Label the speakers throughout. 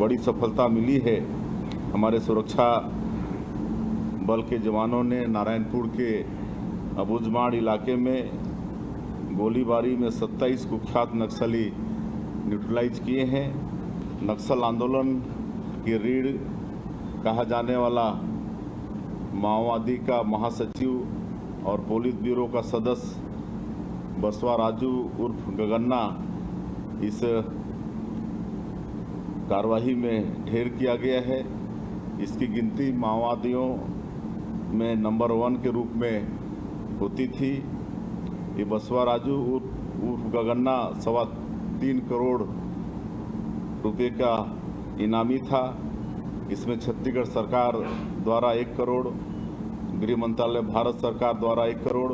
Speaker 1: बड़ी सफलता मिली है। हमारे सुरक्षा बल के जवानों ने नारायणपुर के अबुझमाड़ इलाके में गोलीबारी में 27 कुख्यात नक्सली न्यूट्रलाइज किए हैं। नक्सल आंदोलन की रीढ़ कहा जाने वाला माओवादी का महासचिव और पुलिस ब्यूरो का सदस्य बसवा राजू उर्फ गगन्ना इस कार्रवाई में ढेर किया गया है। इसकी गिनती माओवादियों में नंबर 1 के रूप में होती थी। ये बसवा राजू उर्फ गगन्ना 3.25 करोड़ रुपए का इनामी था। इसमें छत्तीसगढ़ सरकार द्वारा 1 करोड़, गृह मंत्रालय भारत सरकार द्वारा 1 करोड़,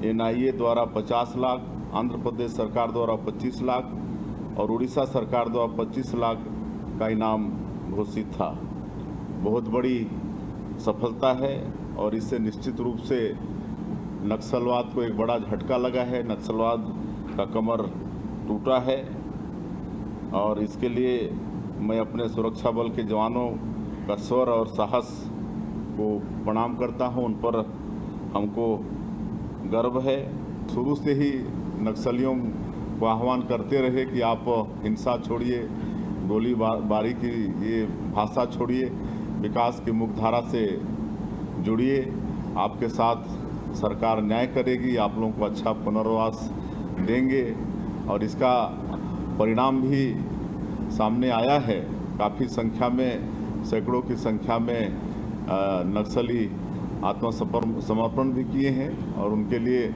Speaker 1: NIA द्वारा 50 लाख, आंध्र प्रदेश सरकार द्वारा 25 लाख और उड़ीसा सरकार द्वारा 25 लाख का इनाम घोषित था। बहुत बड़ी सफलता है और इससे निश्चित रूप से नक्सलवाद को एक बड़ा झटका लगा है। नक्सलवाद का कमर टूटा है और इसके लिए मैं अपने सुरक्षा बल के जवानों का स्वर और साहस को प्रणाम करता हूं। उन पर हमको गर्व है। शुरू से ही नक्सलियों को आह्वान करते रहे कि आप हिंसा छोड़िए, गोलीबारी की ये भाषा छोड़िए, विकास की मुख्यधारा से जुड़िए। आपके साथ सरकार न्याय करेगी, आप लोगों को अच्छा पुनर्वास देंगे और इसका परिणाम भी सामने आया है। काफ़ी संख्या में, सैकड़ों की संख्या में नक्सली आत्मसमर्पण भी किए हैं और उनके लिए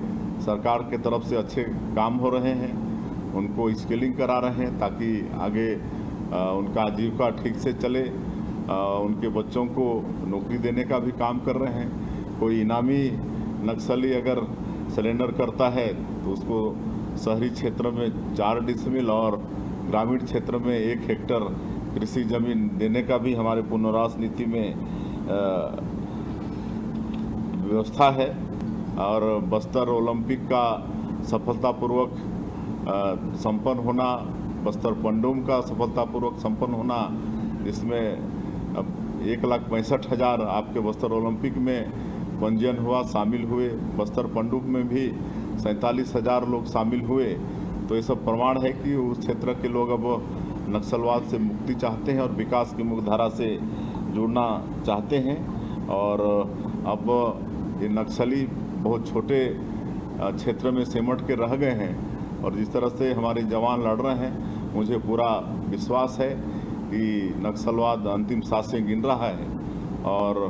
Speaker 1: सरकार के तरफ से अच्छे काम हो रहे हैं। उनको स्किलिंग करा रहे हैं ताकि आगे उनका आजीविका ठीक से चले। उनके बच्चों को नौकरी देने का भी काम कर रहे हैं। कोई इनामी नक्सली अगर सरेंडर करता है तो उसको शहरी क्षेत्र में 4 डिसमिल और ग्रामीण क्षेत्र में 1 हेक्टर कृषि जमीन देने का भी हमारे पुनर्वास नीति में व्यवस्था है। और बस्तर ओलंपिक का सफलतापूर्वक संपन्न होना, बस्तर पंडुम का सफलतापूर्वक संपन्न होना, इसमें अब 1,65,000 आपके बस्तर ओलंपिक में पंजीयन हुआ, शामिल हुए। बस्तर पंडुप में भी 47,000 लोग शामिल हुए। तो ये सब प्रमाण है कि उस क्षेत्र के लोग अब नक्सलवाद से मुक्ति चाहते हैं और विकास की मुख्यधारा से जुड़ना चाहते हैं। और अब ये नक्सली बहुत छोटे क्षेत्र में सिमट के रह गए हैं और जिस तरह से हमारे जवान लड़ रहे हैं, मुझे पूरा विश्वास है कि नक्सलवाद अंतिम सांसें गिन रहा है और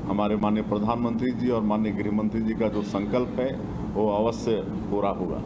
Speaker 1: हमारे माननीय प्रधानमंत्री जी और माननीय गृह मंत्री जी का जो संकल्प है वो अवश्य पूरा होगा।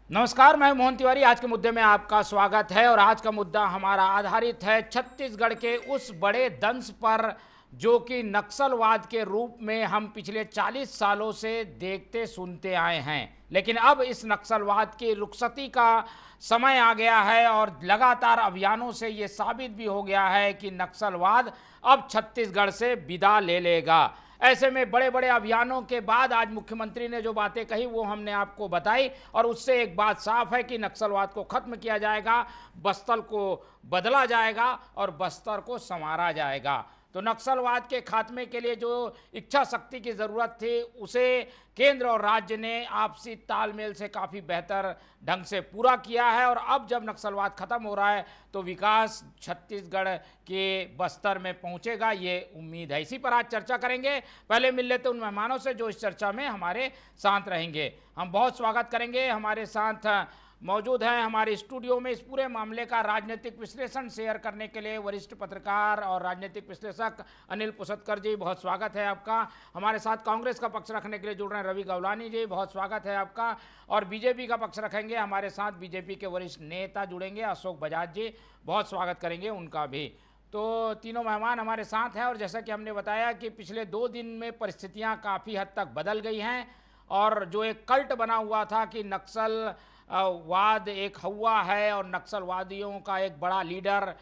Speaker 2: नमस्कार, मैं मोहन तिवारी। आज के मुद्दे में आपका स्वागत है और आज का मुद्दा हमारा आधारित है छत्तीसगढ़ के उस बड़े दंश पर जो कि नक्सलवाद के रूप में हम पिछले 40 सालों से देखते सुनते आए हैं। लेकिन अब इस नक्सलवाद की रुखसती का समय आ गया है और लगातार अभियानों से ये साबित भी हो गया है कि नक्सलवाद अब छत्तीसगढ़ से विदा ले लेगा। ऐसे में बड़े बड़े अभियानों के बाद आज मुख्यमंत्री ने जो बातें कही वो हमने आपको बताई और उससे एक बात साफ है कि नक्सलवाद को खत्म किया जाएगा, बस्तर को बदला जाएगा और बस्तर को संवारा जाएगा। तो नक्सलवाद के खात्मे के लिए जो इच्छा शक्ति की ज़रूरत थी उसे केंद्र और राज्य ने आपसी तालमेल से काफ़ी बेहतर ढंग से पूरा किया है और अब जब नक्सलवाद ख़त्म हो रहा है तो विकास छत्तीसगढ़ के बस्तर में पहुंचेगा, ये उम्मीद है। इसी पर आज चर्चा करेंगे। पहले मिल लेते उन मेहमानों से जो इस चर्चा में हमारे साथ रहेंगे। हम बहुत स्वागत करेंगे। हमारे साथ मौजूद हैं हमारे स्टूडियो में इस पूरे मामले का राजनीतिक विश्लेषण शेयर करने के लिए वरिष्ठ पत्रकार और राजनीतिक विश्लेषक अनिल पुसतकर जी, बहुत स्वागत है आपका। हमारे साथ कांग्रेस का पक्ष रखने के लिए जुड़ रहे हैं रवि गवलानी जी, बहुत स्वागत है आपका। और बीजेपी का पक्ष रखेंगे हमारे साथ बीजेपी के वरिष्ठ नेता जुड़ेंगे अशोक बजाज जी, बहुत स्वागत करेंगे उनका भी। तो तीनों मेहमान हमारे साथ हैं और जैसा कि हमने बताया कि पिछले 2 दिन में परिस्थितियाँ काफ़ी हद तक बदल गई हैं और जो एक कल्ट बना हुआ था कि नक्सल वाद एक हवा है और नक्सलवादियों का एक बड़ा लीडर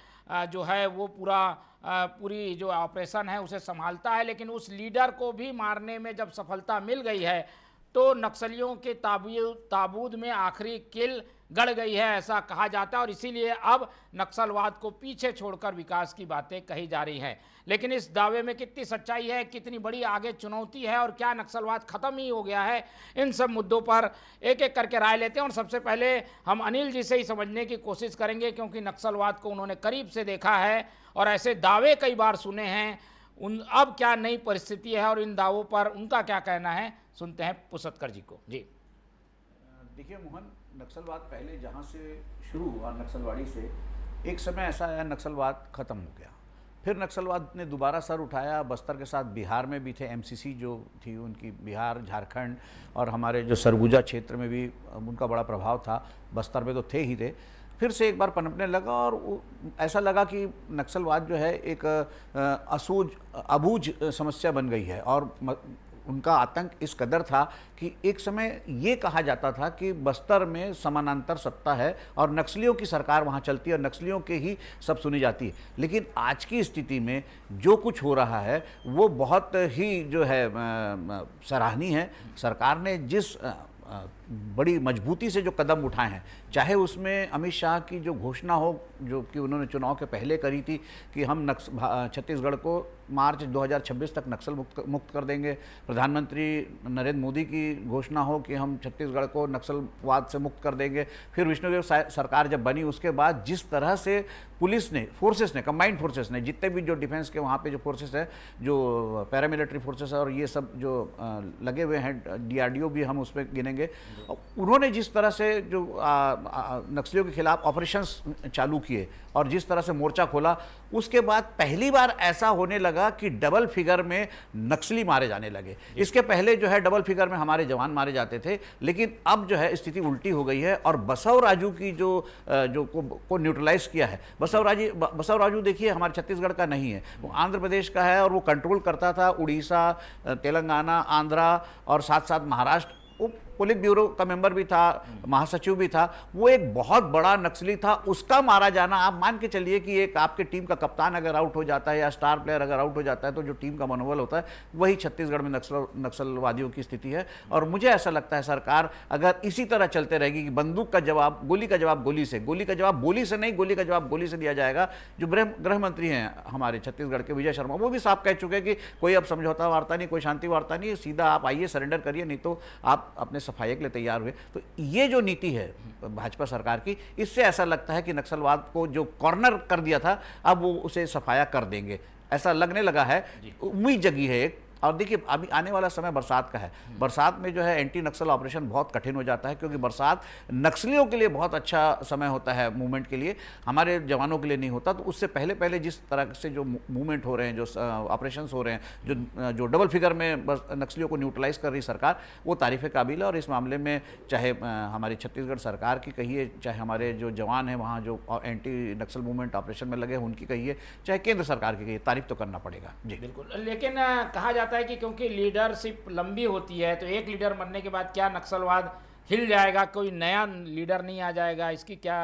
Speaker 2: जो है वो पूरी जो ऑपरेशन है उसे संभालता है। लेकिन उस लीडर को भी मारने में जब सफलता मिल गई है तो नक्सलियों के ताबूत में आखिरी किल गड़ गई है, ऐसा कहा जाता है। और इसीलिए अब नक्सलवाद को पीछे छोड़कर विकास की बातें कही जा रही हैं। लेकिन इस दावे में कितनी सच्चाई है, कितनी बड़ी आगे चुनौती है और क्या नक्सलवाद खत्म ही हो गया है, इन सब मुद्दों पर एक एक करके राय लेते हैं। और सबसे पहले हम अनिल जी से ही समझने की कोशिश करेंगे, क्योंकि नक्सलवाद को उन्होंने करीब से देखा है और ऐसे दावे कई बार सुने हैं। अब क्या नई परिस्थिति है और इन दावों पर उनका क्या कहना है, सुनते हैं पुसतकर जी को। जी
Speaker 3: देखिए मोहन, नक्सलवाद पहले जहाँ से शुरू हुआ, नक्सलवाड़ी से, एक समय ऐसा आया नक्सलवाद ख़त्म हो गया। फिर नक्सलवाद ने दोबारा सर उठाया, बस्तर के साथ बिहार में भी थे, एमसीसी जो थी उनकी, बिहार, झारखंड और हमारे जो सरगुजा क्षेत्र में भी उनका बड़ा प्रभाव था, बस्तर में तो थे ही थे। फिर से एक बार पनपने लगा और ऐसा लगा कि नक्सलवाद जो है एक अबूझ समस्या बन गई है। और उनका आतंक इस कदर था कि एक समय ये कहा जाता था कि बस्तर में समानांतर सत्ता है और नक्सलियों की सरकार वहाँ चलती है और नक्सलियों के ही सब सुनी जाती है। लेकिन आज की स्थिति में जो कुछ हो रहा है वो बहुत ही जो है सराहनीय है। सरकार ने जिस बड़ी मजबूती से जो कदम उठाए हैं, चाहे उसमें अमित शाह की जो घोषणा हो जो कि उन्होंने चुनाव के पहले करी थी कि हम छत्तीसगढ़ को मार्च 2026 तक नक्सल मुक्त कर देंगे, प्रधानमंत्री नरेंद्र मोदी की घोषणा हो कि हम छत्तीसगढ़ को नक्सलवाद से मुक्त कर देंगे। फिर विष्णुदेव सरकार जब बनी उसके बाद जिस तरह से पुलिस ने, फोर्सेस ने, कंबाइंड फोर्सेस ने, जितने भी जो डिफेंस के वहाँ पे जो फोर्सेस है, जो पैरामिलिट्री फोर्सेस है और ये सब जो लगे हुए हैं, DRDO भी हम उसमें गिनेंगे, उन्होंने जिस तरह से जो नक्सलियों के खिलाफ ऑपरेशंस चालू किए और जिस तरह से मोर्चा खोला, उसके बाद पहली बार ऐसा होने लगा कि डबल फिगर में नक्सली मारे जाने लगे। इसके पहले जो है डबल फिगर में हमारे जवान मारे जाते थे, लेकिन अब जो है स्थिति उल्टी हो गई है। और बसव राजू की जो को न्यूट्रलाइज किया है, बसव राजू देखिए हमारे छत्तीसगढ़ का नहीं है, वो आंध्र प्रदेश का है और वो कंट्रोल करता था उड़ीसा, तेलंगाना, आंध्रा और साथ साथ महाराष्ट्र। वो पुलिस ब्यूरो का मेंबर भी था, महासचिव भी था। वो एक बहुत बड़ा नक्सली था। उसका मारा जाना, आप मान के चलिए कि एक आपके टीम का कप्तान अगर आउट हो जाता है या स्टार प्लेयर अगर आउट हो जाता है तो जो टीम का मनोबल होता है, वही छत्तीसगढ़ में नक्सलवादियों की स्थिति है। और मुझे ऐसा लगता है सरकार अगर इसी तरह चलते रहेगी कि बंदूक का जवाब, गोली का जवाब गोली से, गोली का जवाब बोली से नहीं, गोली का जवाब गोली से दिया जाएगा। जो गृह मंत्री हैं हमारे छत्तीसगढ़ के, विजय शर्मा, वो भी साफ कह चुके हैं कि कोई अब समझौता वार्ता नहीं, कोई शांति वार्ता नहीं, सीधा आप आइए, सरेंडर करिए, नहीं तो आप अपने सफाई तैयार हुए। तो ये जो नीति है भाजपा सरकार की, इससे ऐसा लगता है कि नक्सलवाद को जो कॉर्नर कर दिया था अब वो उसे सफाया कर देंगे, ऐसा लगने लगा है। उम्मीद जगी है एक। और देखिए अभी आने वाला समय बरसात का है। बरसात में जो है एंटी नक्सल ऑपरेशन बहुत कठिन हो जाता है, क्योंकि बरसात नक्सलियों के लिए बहुत अच्छा समय होता है मूवमेंट के लिए, हमारे जवानों के लिए नहीं होता। तो उससे पहले जिस तरह से जो मूवमेंट हो रहे हैं, जो ऑपरेशंस हो रहे हैं, जो डबल फिगर में नक्सलियों को न्यूट्रलाइज कर रही सरकार, वो तारीफ़ काबिल है। और इस मामले में चाहे हमारी छत्तीसगढ़ सरकार की कहिए, चाहे हमारे जो जवान हैं वहाँ जो एंटी नक्सल मूवमेंट ऑपरेशन में लगे हैं उनकी कहिए, चाहे केंद्र सरकार की कहिए, तारीफ तो करना पड़ेगा। जी
Speaker 2: बिल्कुल। लेकिन कहा जाता है कि क्योंकि लीडरशिप लंबी होती है तो एक लीडर मरने के बाद क्या नक्सलवाद हिल जाएगा, कोई नया लीडर नहीं आ जाएगा, इसकी क्या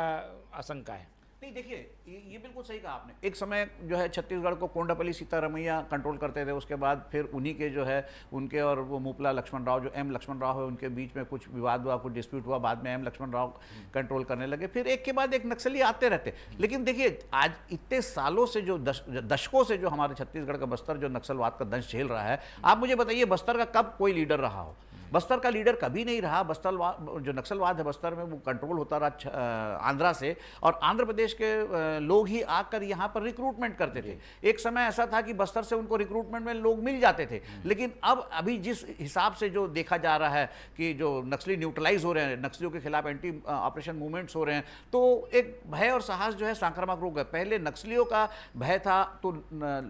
Speaker 2: आशंका है?
Speaker 3: नहीं, देखिए ये बिल्कुल सही कहा आपने। एक समय जो है छत्तीसगढ़ को कोंडापल्ली सीतारमैया कंट्रोल करते थे, उसके बाद फिर उन्हीं के जो है उनके और वो मुपला लक्ष्मण राव, जो M लक्ष्मण राव है, उनके बीच में कुछ विवाद हुआ, कुछ डिस्प्यूट हुआ, बाद में M लक्ष्मण राव कंट्रोल करने लगे, फिर एक के बाद एक नक्सली आते रहते। लेकिन देखिए आज इतने सालों से जो दशकों से जो हमारे छत्तीसगढ़ का बस्तर जो नक्सलवाद का दंश झेल रहा है, आप मुझे बताइए बस्तर का कब कोई लीडर रहा हो? बस्तर का लीडर कभी नहीं रहा। जो नक्सलवाद है बस्तर में वो कंट्रोल होता रहा आंध्रा से, और आंध्र प्रदेश के लोग ही आकर यहाँ पर रिक्रूटमेंट करते थे। एक समय ऐसा था कि बस्तर से उनको रिक्रूटमेंट में लोग मिल जाते थे, लेकिन अब अभी जिस हिसाब से जो देखा जा रहा है कि जो नक्सली न्यूट्रलाइज हो रहे हैं, नक्सलियों के खिलाफ एंटी ऑपरेशन मूवमेंट्स हो रहे हैं, तो एक भय और साहस जो है संक्रामक रोग है। पहले नक्सलियों का भय था तो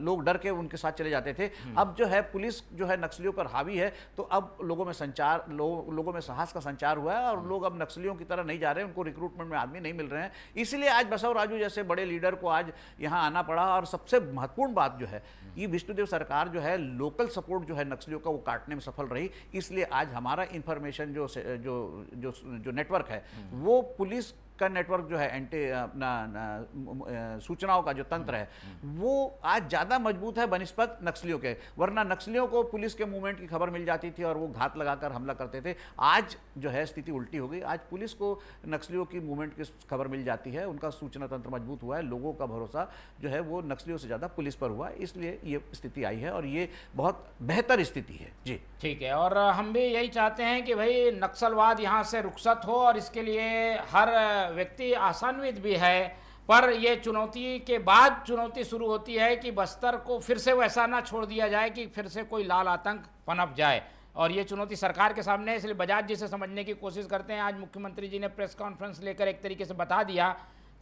Speaker 3: लोग डर के उनके साथ चले जाते थे, अब जो है पुलिस जो है नक्सलियों पर हावी है, तो अब लोगों में संचार लोगों में साहस का संचार हुआ है और लोग अब नक्सलियों की तरह नहीं जा रहे हैं, उनको रिक्रूटमेंट में आदमी नहीं मिल रहे हैं, इसलिए आज बसव राजू जैसे बड़े लीडर को आज यहाँ आना पड़ा। और सबसे महत्वपूर्ण बात जो है, ये विष्णुदेव सरकार जो है लोकल सपोर्ट जो है नक्सलियों का वो काटने में सफल रही, इसलिए आज हमारा इंफॉर्मेशन जो नेटवर्क है वो पुलिस का नेटवर्क जो है अपना सूचनाओं का जो तंत्र है वो आज ज़्यादा मजबूत है बनिस्बत नक्सलियों के। वरना नक्सलियों को पुलिस के मूवमेंट की खबर मिल जाती थी और वो घात लगाकर हमला करते थे। आज जो है स्थिति उल्टी हो गई, आज पुलिस को नक्सलियों की मूवमेंट की खबर मिल जाती है, उनका सूचना तंत्र मजबूत हुआ है, लोगों का भरोसा जो है वो नक्सलियों से ज़्यादा पुलिस पर हुआ, इसलिए ये स्थिति आई है और ये बहुत बेहतर स्थिति है। जी
Speaker 2: ठीक है, और हम भी यही चाहते हैं कि भाई नक्सलवाद यहाँ से रुखसत हो और इसके लिए हर व्यक्ति आशान्वित भी है, पर ये चुनौती के बाद चुनौती शुरू होती है कि बस्तर को फिर से वैसा ना छोड़ दिया जाए कि फिर से कोई लाल आतंक पनप जाए, और ये चुनौती सरकार के सामने है। इसलिए बजाज जी से समझने की कोशिश करते हैं। आज मुख्यमंत्री जी ने प्रेस कॉन्फ्रेंस लेकर एक तरीके से बता दिया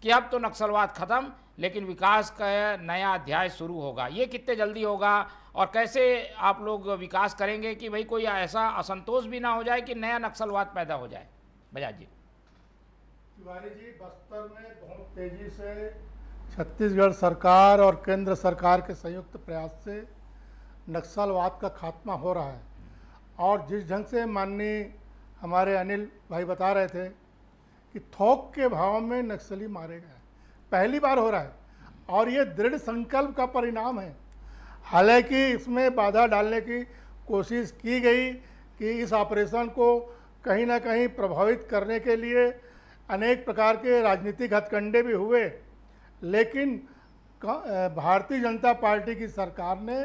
Speaker 2: कि अब तो नक्सलवाद खत्म, लेकिन विकास का नया अध्याय शुरू होगा। ये कितने जल्दी होगा और कैसे आप लोग विकास करेंगे कि भाई कोई ऐसा असंतोष भी ना हो जाए कि नया नक्सलवाद पैदा हो जाए? बजाज जी।
Speaker 4: तिवारी जी, बस्तर में बहुत तेजी से छत्तीसगढ़ सरकार और केंद्र सरकार के संयुक्त प्रयास से नक्सलवाद का खात्मा हो रहा है, और जिस ढंग से माननीय हमारे अनिल भाई बता रहे थे कि थोक के भाव में नक्सली मारे गए, पहली बार हो रहा है और ये दृढ़ संकल्प का परिणाम है। हालांकि इसमें बाधा डालने की कोशिश की गई कि इस ऑपरेशन को कहीं ना कहीं प्रभावित करने के लिए अनेक प्रकार के राजनीतिक हथकंडे भी हुए, लेकिन भारतीय जनता पार्टी की सरकार ने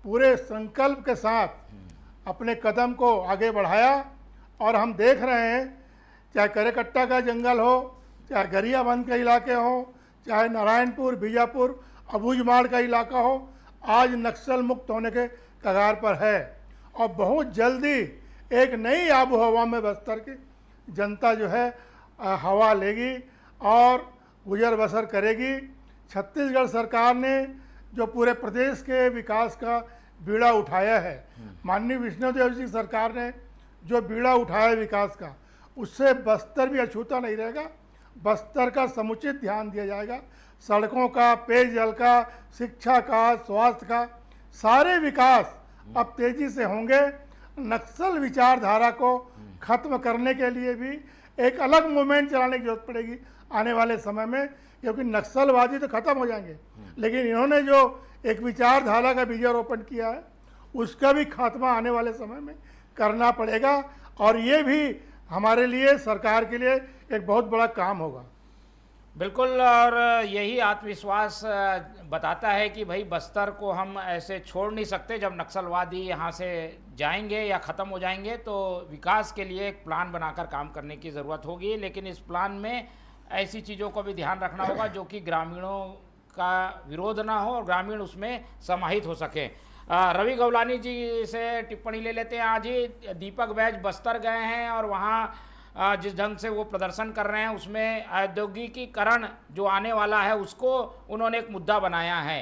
Speaker 4: पूरे संकल्प के साथ अपने कदम को आगे बढ़ाया और हम देख रहे हैं, चाहे करेकट्टा का जंगल हो, चाहे गरियाबंद के इलाके हो, चाहे नारायणपुर, बीजापुर, अबूझमाड़ का इलाका हो, आज नक्सल मुक्त होने के कगार पर है और बहुत जल्दी एक नई आबो हवा में बस्तर की जनता जो है हवा लेगी और गुजर बसर करेगी। छत्तीसगढ़ सरकार ने जो पूरे प्रदेश के विकास का बीड़ा उठाया है, माननीय विष्णुदेव जी सरकार ने जो बीड़ा उठाया है विकास का, उससे बस्तर भी अछूता नहीं रहेगा। बस्तर का समुचित ध्यान दिया जाएगा, सड़कों का, पेयजल का, शिक्षा का, स्वास्थ्य का, सारे विकास अब तेजी से होंगे। नक्सल विचारधारा को खत्म करने के लिए भी एक अलग मूवमेंट चलाने की जरूरत पड़ेगी आने वाले समय में, क्योंकि नक्सलवादी तो खत्म हो जाएंगे, लेकिन इन्होंने जो एक विचारधारा का बीजारोपण किया है उसका भी खात्मा आने वाले समय में करना पड़ेगा, और ये भी हमारे लिए, सरकार के लिए एक बहुत बड़ा काम होगा।
Speaker 2: बिल्कुल, और यही आत्मविश्वास बताता है कि भाई बस्तर को हम ऐसे छोड़ नहीं सकते। जब नक्सलवादी यहाँ से जाएंगे या ख़त्म हो जाएंगे तो विकास के लिए एक प्लान बनाकर काम करने की ज़रूरत होगी, लेकिन इस प्लान में ऐसी चीज़ों को भी ध्यान रखना होगा जो कि ग्रामीणों का विरोध ना हो और ग्रामीण उसमें समाहित हो सकें। रवि गौलानी जी से टिप्पणी ले लेते हैं। आज ही दीपक बैज बस्तर गए हैं और वहाँ जिस ढंग से वो प्रदर्शन कर रहे हैं उसमें औद्योगिकीकरण जो आने वाला है उसको उन्होंने एक मुद्दा बनाया है।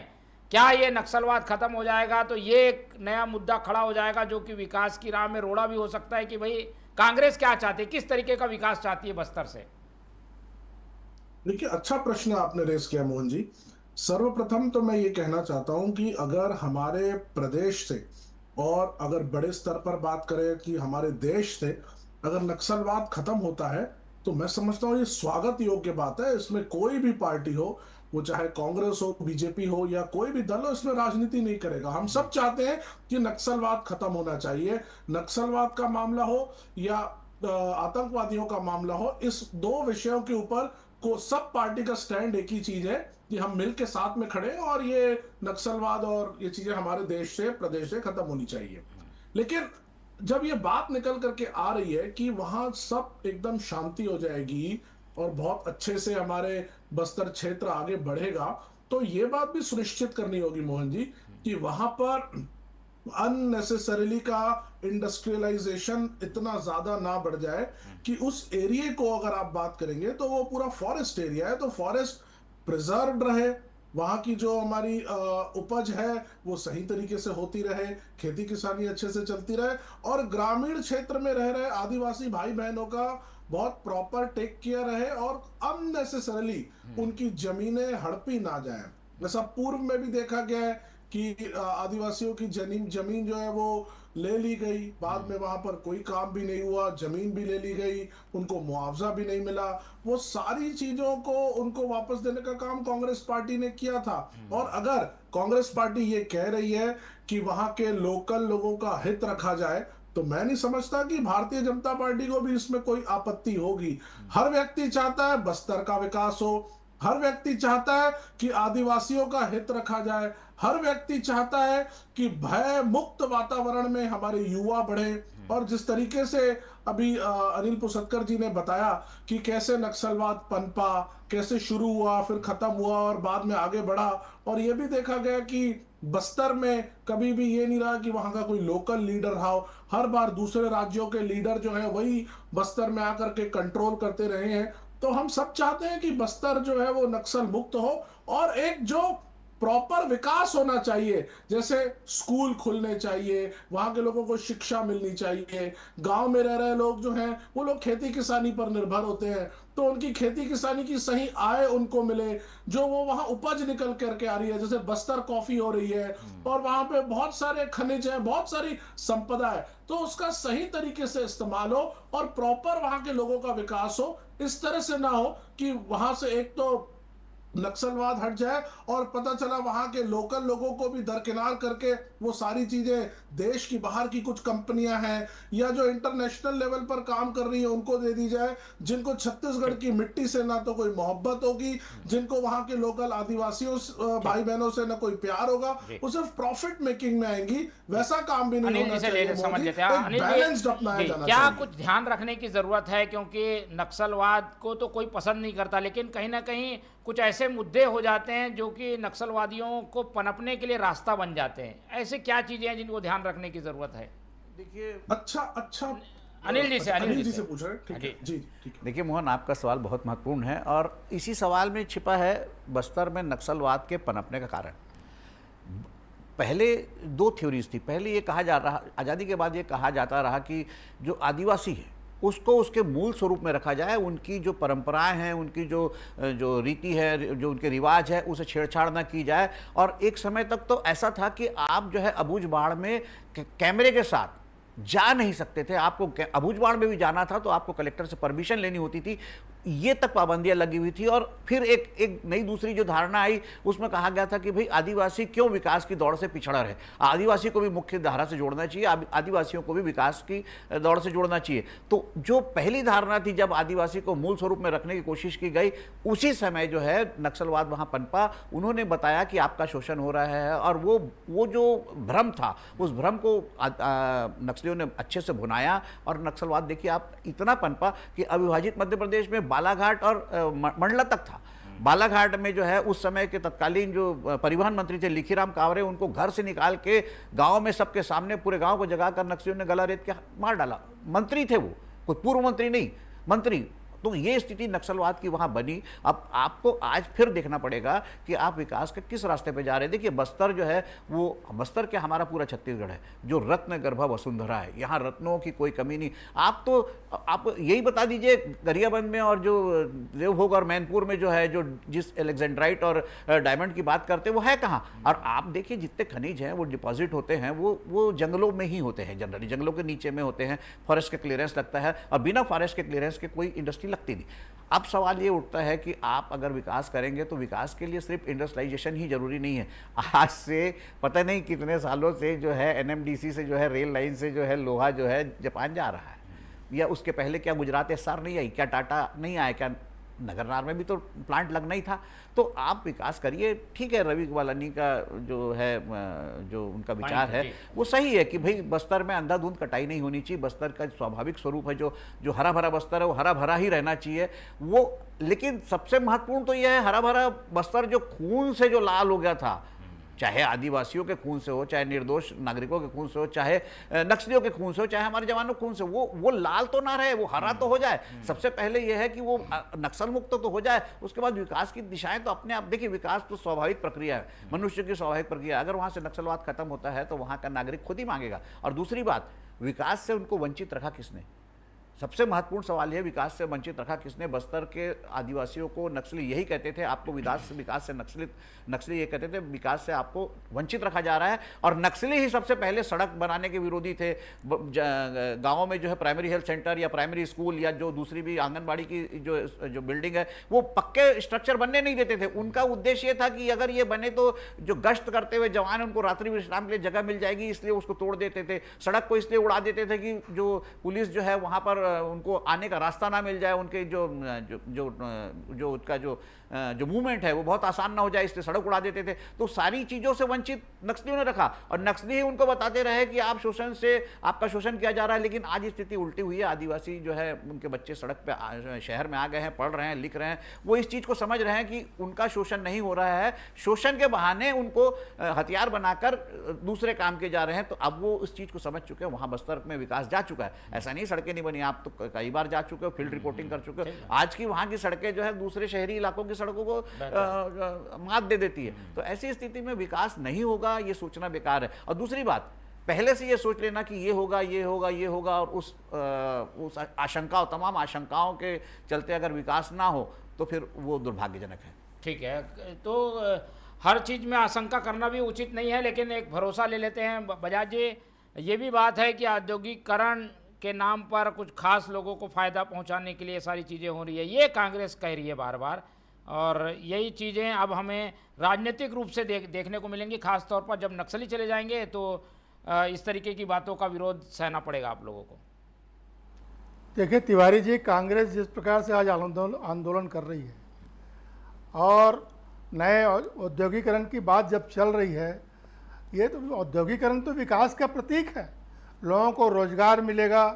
Speaker 2: क्या ये नक्सलवाद खत्म हो जाएगा तो ये एक नया मुद्दा खड़ा हो जाएगा जो कि विकास की राह में रोड़ा भी हो सकता है कि भाई कांग्रेस क्या चाहती है, किस तरीके का विकास चाहती है बस्तर से?
Speaker 5: देखिए, अच्छा प्रश्न आपने रेस किया मोहन जी। सर्वप्रथम तो मैं ये कहना चाहता हूं कि अगर हमारे प्रदेश से और अगर बड़े स्तर पर बात करें कि हमारे देश से अगर नक्सलवाद खत्म होता है तो मैं समझता हूँ ये स्वागत योग्य बात है। इसमें कोई भी पार्टी हो, वो चाहे कांग्रेस हो, बीजेपी हो या कोई भी दल हो, इसमें राजनीति नहीं करेगा। हम सब चाहते हैं कि नक्सलवाद खत्म होना चाहिए। नक्सलवाद का मामला हो या आतंकवादियों का मामला हो, इस दो विषयों के ऊपर को सब पार्टी का स्टैंड एक ही चीज है कि हम मिलकर साथ में खड़े हैं और ये नक्सलवाद और ये चीजें हमारे देश से, प्रदेश से खत्म होनी चाहिए। लेकिन जब ये बात निकल करके आ रही है कि वहां सब एकदम शांति हो जाएगी और बहुत अच्छे से हमारे बस्तर क्षेत्र आगे बढ़ेगा, तो ये बात भी सुनिश्चित करनी होगी मोहन जी कि वहां पर अननेसेसरीली का इंडस्ट्रियलाइजेशन इतना ज्यादा ना बढ़ जाए कि उस एरिया को अगर आप बात करेंगे तो वो पूरा फॉरेस्ट एरिया है, तो फॉरेस्ट प्रिजर्व्ड रहे वहाँ की जो हमारी उपज है वो सही तरीके से होती रहे, खेती किसानी अच्छे से चलती रहे, और ग्रामीण क्षेत्र में रह रहे आदिवासी भाई बहनों का बहुत प्रॉपर टेक केयर रहे, और अननेसेसरली उनकी जमीनें हड़पी ना जाए। ऐसा पूर्व में भी देखा गया है कि आदिवासियों की जमीन जो है वो ले ली गई, बाद में वहां पर कोई काम भी नहीं हुआ, जमीन भी ले ली गई, उनको मुआवजा भी नहीं मिला। वो सारी चीजों को उनको वापस देने का काम कांग्रेस पार्टी ने किया था। और अगर कांग्रेस पार्टी ये कह रही है कि वहां के लोकल लोगों का हित रखा जाए, तो मैं नहीं समझता कि भारतीय जनता पार्टी को भी इसमें कोई आपत्ति होगी। हर व्यक्ति चाहता है बस्तर का विकास हो, हर व्यक्ति चाहता है कि आदिवासियों का हित रखा जाए, हर व्यक्ति चाहता है कि भय मुक्त वातावरण में हमारे युवा बढ़े। और जिस तरीके से अभी अनिल पुसत्कर जी ने बताया कि कैसे नक्सलवाद पनपा, कैसे शुरू हुआ, फिर खत्म हुआ और बाद में आगे बढ़ा, और ये भी देखा गया कि बस्तर में कभी भी ये नहीं रहा कि वहां का कोई लोकल लीडर रहा हो। हर बार दूसरे राज्यों के लीडर जो है वही बस्तर में आकर के कंट्रोल करते रहे हैं। तो हम सब चाहते हैं कि बस्तर जो है वो नक्सल मुक्त हो, और एक जो प्रॉपर विकास होना चाहिए, जैसे स्कूल खुलने चाहिए, वहां के लोगों को शिक्षा मिलनी चाहिए। गांव में रह रहे लोग जो हैं वो लोग खेती किसानी पर निर्भर होते हैं, तो उनकी खेती किसानी की सही आय उनको मिले, जो वो वहां उपज निकल करके आ रही है। जैसे बस्तर कॉफी हो रही है और वहां पे बहुत सारे खनिज है, बहुत सारी संपदा है, तो उसका सही तरीके से इस्तेमाल हो और प्रॉपर वहां के लोगों का विकास हो। इस तरह से ना हो कि वहां से एक तो नक्सलवाद हट जाए और पता चला वहां के लोकल लोगों को भी दरकिनार करके वो सारी चीजें देश की बाहर की कुछ कंपनियां हैं या जो इंटरनेशनल लेवल पर काम कर रही है उनको दे दी जाए, जिनको छत्तीसगढ़ की मिट्टी से ना तो कोई मोहब्बत होगी, जिनको वहां के लोकल आदिवासियों भाई बहनों से ना कोई प्यार होगा, वो सिर्फ प्रॉफिट मेकिंग में आएंगी। वैसा काम भी नहीं
Speaker 2: अनिल
Speaker 5: होना
Speaker 2: जी से
Speaker 5: चाहिए।
Speaker 2: समझ
Speaker 5: मोदी,
Speaker 2: लेते हैं।
Speaker 5: एक
Speaker 2: अनिल
Speaker 5: बैलेंस्ड
Speaker 2: जी,
Speaker 5: अपनाया जाना
Speaker 2: क्या
Speaker 5: चाहिए।
Speaker 2: कुछ ध्यान रखने की जरूरत है, क्योंकि नक्सलवाद को तो कोई पसंद नहीं करता, लेकिन कहीं ना कहीं कुछ ऐसे मुद्दे हो जाते हैं जो कि नक्सलवादियों को पनपने के लिए रास्ता बन जाते हैं। ऐसे क्या चीजें हैं जिनको ध्यान रखने की जरूरत है?
Speaker 3: देखिए
Speaker 5: अच्छा
Speaker 2: अनिल जी से
Speaker 5: अनिल जी से पूछ रहे हैं, ठीक है जी, ठीक है।
Speaker 3: देखिए मोहन, आपका सवाल बहुत महत्वपूर्ण है और इसी सवाल में छिपा है बस्तर में नक्सलवाद के पनपने का कारण। पहले दो थ्योरीज थी। पहले ये कहा जा रहा, आज़ादी के बाद ये कहा जाता रहा कि जो आदिवासी है उसको उसके मूल स्वरूप में रखा जाए, उनकी जो परंपराएं हैं, उनकी जो रीति है, जो उनके रिवाज है, उसे छेड़छाड़ ना की जाए। और एक समय तक तो ऐसा था कि आप जो है अबूझ बाड़ में कैमरे के साथ जा नहीं सकते थे। आपको अबूझ बाड़ में भी जाना था तो आपको कलेक्टर से परमिशन लेनी होती थी। ये तक पाबंदियां लगी हुई थी। और फिर एक नई दूसरी जो धारणा आई उसमें कहा गया था कि भाई आदिवासी क्यों विकास की दौड़ से पिछड़ा रहे, आदिवासी को भी मुख्य धारा से जोड़ना चाहिए, आदिवासियों को भी विकास की दौड़ से जोड़ना चाहिए। तो जो पहली धारणा थी, जब आदिवासी को मूल स्वरूप में रखने की कोशिश की गई, उसी समय जो है नक्सलवाद वहां पनपा। उन्होंने बताया कि आपका शोषण हो रहा है, और वो जो भ्रम था उस भ्रम को नक्सलियों ने अच्छे से भुनाया और नक्सलवाद देखिए आप इतना पनपा कि अविभाजित मध्य प्रदेश में बालाघाट और मंडला तक था। बालाघाट में जो है उस समय के तत्कालीन जो परिवहन मंत्री थे लिखीराम कावरे, उनको घर से निकाल के गांव में सबके सामने पूरे गांव को जगाकर नक्सलियों ने गला रेत के मार डाला। मंत्री थे वो, कोई पूर्व मंत्री नहीं, मंत्री। तो ये स्थिति नक्सलवाद की वहां बनी। अब आपको आज फिर देखना पड़ेगा कि आप विकास के किस रास्ते पे जा रहे हैं। देखिए बस्तर जो है वो, बस्तर क्या हमारा पूरा छत्तीसगढ़ है जो रत्न गर्भा वसुंधरा है, यहाँ रत्नों की कोई कमी नहीं। आप यही बता दीजिए गरियाबंद में और जो देवभोग और मैनपुर में जो है, जो जिस एलेक्जेंड्राइट और डायमंड की बात करते हैं वो है कहाँ। और आप देखिए जितने खनिज हैं वो डिपॉजिट होते हैं वो जंगलों में ही होते हैं, जनरली जंगलों के नीचे में होते हैं। फॉरेस्ट का क्लियरेंस लगता है और बिना फॉरेस्ट के क्लियरेंस के कोई इंडस्ट्री लगती नहीं। अब सवाल ये उठता है कि आप अगर विकास करेंगे तो विकास के लिए सिर्फ इंडस्ट्रियलाइजेशन ही जरूरी नहीं है। आज से पता नहीं कितने सालों से जो है एनएमडीसी से जो है रेल लाइन से जो है लोहा जो है जापान जा रहा है, या उसके पहले क्या गुजरात एस्सार नहीं आई, क्या टाटा नहीं आया, क्या नगरनार में भी तो प्लांट लगना ही था। तो आप विकास करिए। ठीक है, रवि वालानी का जो है जो उनका विचार है वो सही है कि भाई बस्तर में अंधाधुंध कटाई नहीं होनी चाहिए। बस्तर का स्वाभाविक स्वरूप है जो हरा भरा बस्तर है वो हरा भरा ही रहना चाहिए वो। लेकिन सबसे महत्वपूर्ण तो यह है हरा भरा बस्तर जो खून से जो लाल हो गया था चाहे आदिवासियों के खून से हो, चाहे निर्दोष नागरिकों के खून से हो, चाहे नक्सलियों के खून से हो, चाहे हमारे जवानों के खून से, वो लाल तो ना रहे, वो हरा तो हो जाए। सबसे पहले यह है कि वो नक्सल मुक्त तो हो जाए। उसके बाद विकास की दिशाएं तो अपने आप, देखिए विकास तो स्वाभाविक प्रक्रिया है, मनुष्य की स्वाभाविक प्रक्रिया है। अगर वहां से नक्सलवाद खत्म होता है तो वहां का नागरिक खुद ही मांगेगा। और दूसरी बात, विकास से उनको वंचित रखा किसने? सबसे महत्वपूर्ण सवाल है, विकास से वंचित रखा किसने? बस्तर के आदिवासियों को नक्सली यही कहते थे, आपको विकास से नक्सली ये कहते थे, विकास से आपको वंचित रखा जा रहा है। और नक्सली ही सबसे पहले सड़क बनाने के विरोधी थे। गांवों में जो है प्राइमरी हेल्थ सेंटर या प्राइमरी स्कूल या जो दूसरी भी आंगनबाड़ी की जो बिल्डिंग है, वो पक्के स्ट्रक्चर बनने नहीं देते थे। उनका उद्देश्य ये था कि अगर ये बने तो जो गश्त करते हुए जवान, उनको रात्रि विश्राम के लिए जगह मिल जाएगी, इसलिए उसको तोड़ देते थे। सड़क को इसलिए उड़ा देते थे कि जो पुलिस जो है वहां पर उनको आने का रास्ता ना मिल जाए, उनके जो उसका जो मूवमेंट है वो बहुत आसान ना हो जाए, इसलिए सड़क उड़ा देते थे। तो सारी चीजों से वंचित नक्सलियों ने रखा, और नक्सली ही उनको बताते रहे कि आप शोषण से, आपका शोषण किया जा रहा है। लेकिन आज स्थिति उल्टी हुई है। आदिवासी जो है, उनके बच्चे सड़क पे शहर में आ गए हैं, पढ़ रहे हैं, लिख रहे हैं, वो इस चीज को समझ रहे हैं कि उनका शोषण नहीं हो रहा है, शोषण के बहाने उनको हथियार बनाकर दूसरे काम किए जा रहे हैं। तो अब वो इस चीज को समझ चुके हैं। वहां बस्तर में विकास जा चुका है, ऐसा नहीं सड़कें नहीं बनी, आप तो कई बार जा चुके हो, फील्ड रिपोर्टिंग कर चुके हो। आज की वहां की सड़कें जो है दूसरे शहरी इलाकों की सड़कों को मात दे देती है। तो ऐसी स्थिति में विकास नहीं होगा, ये सोचना बेकार है। और दूसरी बात, पहले से ये सोच लेना कि ये होगा, ये होगा, ये होगा, और उस आशंका, तमाम आशंकाओं के चलते अगर विकास ना हो तो फिर वो दुर्भाग्यजनक है।
Speaker 2: ठीक है, तो हर चीज़ में आशंका करना भी उचित नहीं है, लेकिन एक भरोसा ले लेते हैं बजाज जी। ये भी बात है कि औद्योगिकरण के नाम पर कुछ खास लोगों को फ़ायदा पहुंचाने के लिए सारी चीज़ें हो रही है, ये कांग्रेस कह रही है बार बार, और यही चीज़ें अब हमें राजनीतिक रूप से देखने को मिलेंगी। खास तौर पर जब नक्सली चले जाएंगे तो इस तरीके की बातों का विरोध सहना पड़ेगा आप लोगों को।
Speaker 4: देखिए तिवारी जी, कांग्रेस जिस प्रकार से आज आंदोलन कर रही है और नए औद्योगिकरण की बात जब चल रही है, ये तो औद्योगिकरण तो विकास का प्रतीक है। लोगों को रोजगार मिलेगा,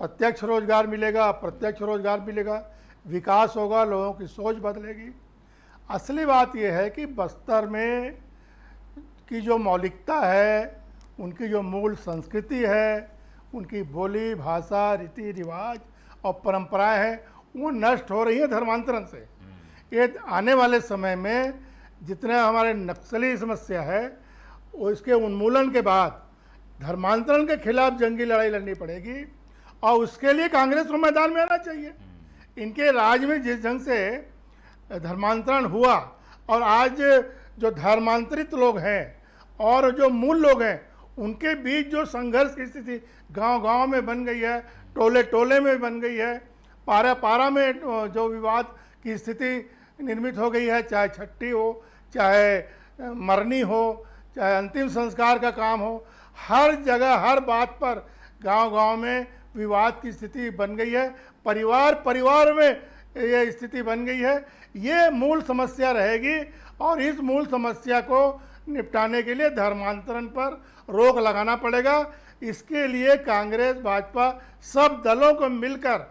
Speaker 4: प्रत्यक्ष रोजगार मिलेगा, अप्रत्यक्ष रोजगार मिलेगा, विकास होगा, लोगों की सोच बदलेगी। असली बात यह है कि बस्तर में की जो मौलिकता है, उनकी जो मूल संस्कृति है, उनकी बोली भाषा, रीति रिवाज और परंपराएं हैं, वो नष्ट हो रही हैं धर्मांतरण से। ये आने वाले समय में जितने हमारे नक्सली समस्या है, उसके उन्मूलन के बाद धर्मांतरण के खिलाफ जंगी लड़ाई लड़नी पड़ेगी, और उसके लिए कांग्रेस को मैदान में आना चाहिए। इनके राज में जिस ढंग से धर्मांतरण हुआ, और आज जो धर्मांतरित लोग हैं और जो मूल लोग हैं, उनके बीच जो संघर्ष की स्थिति गांव-गांव में बन गई है, टोले-टोले में बन गई है, पारा-पारा में जो विवाद की स्थिति निर्मित हो गई है, चाहे छठी हो, चाहे मरनी हो, चाहे अंतिम संस्कार का काम हो, हर जगह हर बात पर गांव-गांव में विवाद की स्थिति बन गई है। परिवार में ये स्थिति बन गई है। ये मूल समस्या रहेगी, और इस मूल समस्या को निपटाने के लिए धर्मांतरण पर रोक लगाना पड़ेगा। इसके लिए कांग्रेस, भाजपा, सब दलों को मिलकर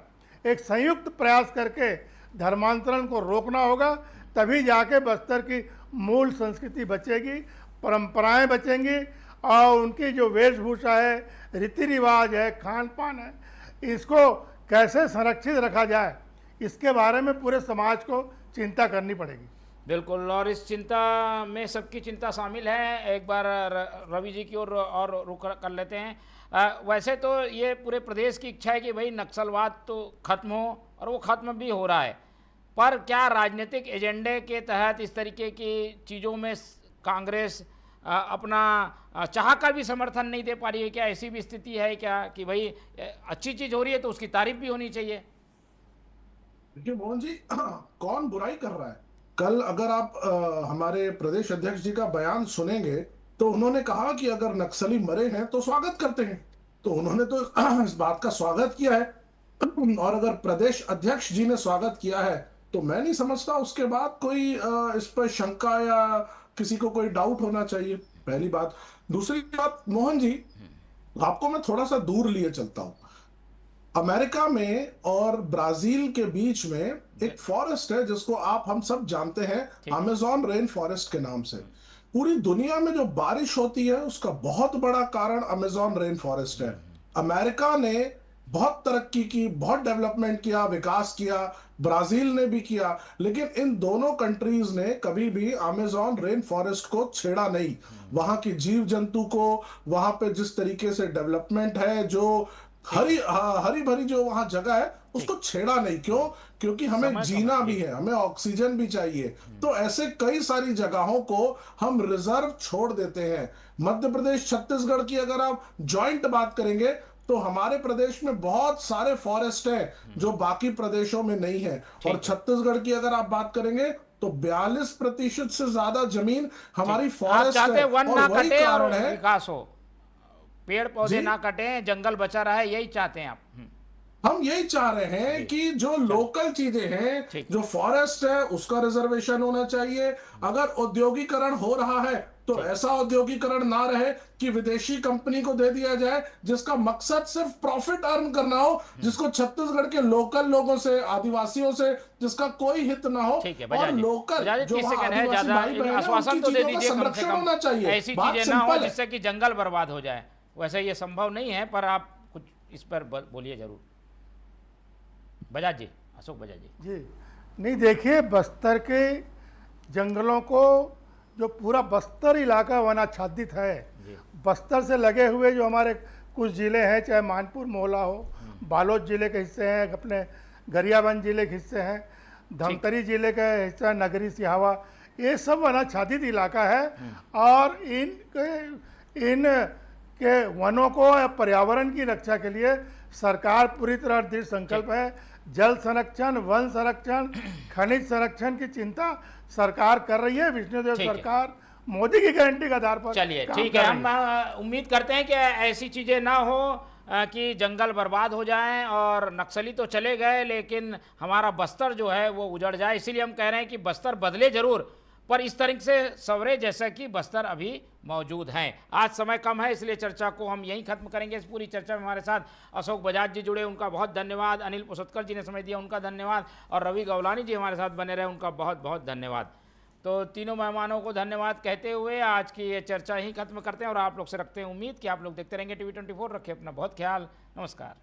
Speaker 4: एक संयुक्त प्रयास करके धर्मांतरण को रोकना होगा। तभी जाके बस्तर की मूल संस्कृति बचेगी, परंपराएं बचेंगी, और उनकी जो वेशभूषा है, रीति रिवाज है, खान पान है, इसको कैसे संरक्षित रखा जाए, इसके बारे में पूरे समाज को चिंता करनी पड़ेगी।
Speaker 2: बिल्कुल, और इस चिंता में सबकी चिंता शामिल है। एक बार रवि जी की ओर और रुख कर लेते हैं। वैसे तो ये पूरे प्रदेश की इच्छा है कि भाई नक्सलवाद तो खत्म हो, और वो खत्म भी हो रहा है, पर क्या राजनीतिक एजेंडे के तहत इस तरीके की चीज़ों में कांग्रेस अपना चाह कर भी समर्थन नहीं दे पा रही है? क्या ऐसी भी स्थिति है क्या कि भाई अच्छी चीज़ हो रही है तो उसकी तारीफ भी होनी चाहिए?
Speaker 5: देखिए मोहन जी, कौन बुराई कर रहा है? कल अगर आप हमारे प्रदेश अध्यक्ष जी का बयान सुनेंगे तो उन्होंने कहा कि अगर नक्सली मरे हैं तो स्वागत करते हैं। तो उन्होंने तो इस बात का स्वागत किया है, और अगर प्रदेश अध्यक्ष जी ने स्वागत किया है तो मैं नहीं समझता उसके बाद कोई इस पर शंका या किसी को कोई डाउट होना चाहिए, पहली बात। दूसरी बात मोहन जी, आपको मैं थोड़ा सा दूर लिए चलता हूं। अमेरिका में और ब्राजील के बीच में एक फॉरेस्ट है जिसको हम सब जानते हैं, अमेज़न रेन फॉरेस्ट के नाम से। पूरी दुनिया में जो बारिश होती है उसका बहुत बड़ा कारण अमेजॉन रेन फॉरेस्ट है। अमेरिका ने बहुत तरक्की की, बहुत डेवलपमेंट किया, विकास किया, ब्राजील ने भी किया, लेकिन इन दोनों कंट्रीज ने कभी भी अमेजॉन रेन फॉरेस्ट को छेड़ा नहीं। वहां की जीव जंतु को, वहां पे जिस तरीके से डेवलपमेंट है, जो हरी भरी जो वहां जगह है, उसको छेड़ा नहीं। क्यों? क्योंकि हमें जीना भी है, हमें ऑक्सीजन भी चाहिए। तो ऐसे कई सारी जगहों को हम रिजर्व छोड़ देते हैं। मध्य प्रदेश, छत्तीसगढ़ की अगर आप जॉइंट बात करेंगे तो हमारे प्रदेश में बहुत सारे फॉरेस्ट हैं जो बाकी प्रदेशों में नहीं है। और छत्तीसगढ़ की अगर आप बात करेंगे तो 42% से ज्यादा जमीन हमारी
Speaker 2: आप
Speaker 5: फॉरेस्ट
Speaker 2: चाहते
Speaker 5: है।
Speaker 2: वन ना
Speaker 5: और वही
Speaker 2: कटे और
Speaker 5: कारण है,
Speaker 2: विकास हो, पेड़ पौधे
Speaker 5: जी?
Speaker 2: ना कटे, जंगल बचा रहे, यही चाहते हैं आप?
Speaker 5: हम यही चाह रहे हैं कि जो लोकल चीजें हैं,
Speaker 2: ठीक।
Speaker 5: जो फॉरेस्ट है, उसका रिजर्वेशन होना चाहिए। अगर औद्योगिकरण हो रहा है तो ऐसा औद्योगिकरण ना रहे कि विदेशी कंपनी को दे दिया जाए जिसका मकसद सिर्फ प्रॉफिट अर्न करना हो, जिसको छत्तीसगढ़ के लोकल लोगों से, आदिवासियों से, जिसका कोई हित ना हो।
Speaker 2: ठीक है
Speaker 5: और
Speaker 2: बजाज जी,
Speaker 5: लोकल
Speaker 2: बजाज जी,
Speaker 5: जो
Speaker 2: 30
Speaker 5: वहाँ
Speaker 2: सेकंड है,
Speaker 5: आदिवासी
Speaker 2: ज्यादा
Speaker 5: भाई बहन हैं,
Speaker 2: आश्वासन
Speaker 5: उनकी
Speaker 2: तो दे
Speaker 5: चीजों का
Speaker 2: दीजिए कम से
Speaker 5: संरक्षण
Speaker 2: कम।
Speaker 5: होना चाहिए।
Speaker 2: ऐसी
Speaker 5: बात
Speaker 2: चीजें ना हो
Speaker 5: सिंपल है।
Speaker 2: जिससे कि जंगल बर्बाद हो जाए। वैसे ये संभव नहीं है, पर आप कुछ इस पर बोलिए जरूर। बजाज जी, अशोक बजाज जी।
Speaker 4: जी नहीं, देखिए बस्तर के जंगलों को, जो पूरा बस्तर इलाका वनाच्छादित है, बस्तर से लगे हुए जो हमारे कुछ ज़िले हैं, चाहे मानपुर मोहला हो, बालोद ज़िले के हिस्से हैं, अपने गरियाबंद ज़िले के हिस्से हैं, धमतरी ज़िले का हिस्सा नगरी सिहावा, ये सब वनाच्छादित इलाका है। और इन के वनों को या पर्यावरण की रक्षा के लिए सरकार पूरी तरह दृढ़ संकल्प है। जल संरक्षण, वन संरक्षण, खनिज संरक्षण की चिंता सरकार कर रही है। विष्णुदेव सरकार मोदी की गारंटी के आधार पर
Speaker 2: चलिए
Speaker 4: काम
Speaker 2: ठीक
Speaker 4: कर
Speaker 2: है,
Speaker 4: रही
Speaker 2: हम उम्मीद करते हैं कि ऐसी चीज़ें ना हो कि जंगल बर्बाद हो जाएं और नक्सली तो चले गए लेकिन हमारा बस्तर जो है वो उजड़ जाए। इसीलिए हम कह रहे हैं कि बस्तर बदले जरूर, पर इस तरीके से सवरे जैसा कि बस्तर अभी मौजूद हैं। आज समय कम है, इसलिए चर्चा को हम यहीं खत्म करेंगे। इस पूरी चर्चा में हमारे साथ अशोक बजाज जी जुड़े, उनका बहुत धन्यवाद। अनिल पुसतकर जी ने समय दिया, उनका धन्यवाद। और रवि गौलानी जी हमारे साथ बने रहे, उनका बहुत बहुत धन्यवाद। तो तीनों मेहमानों को धन्यवाद कहते हुए आज की ये चर्चा ही खत्म करते हैं और आप लोग से रखते हैं उम्मीद कि आप लोग देखते रहेंगे TV24। रखें अपना बहुत ख्याल। नमस्कार।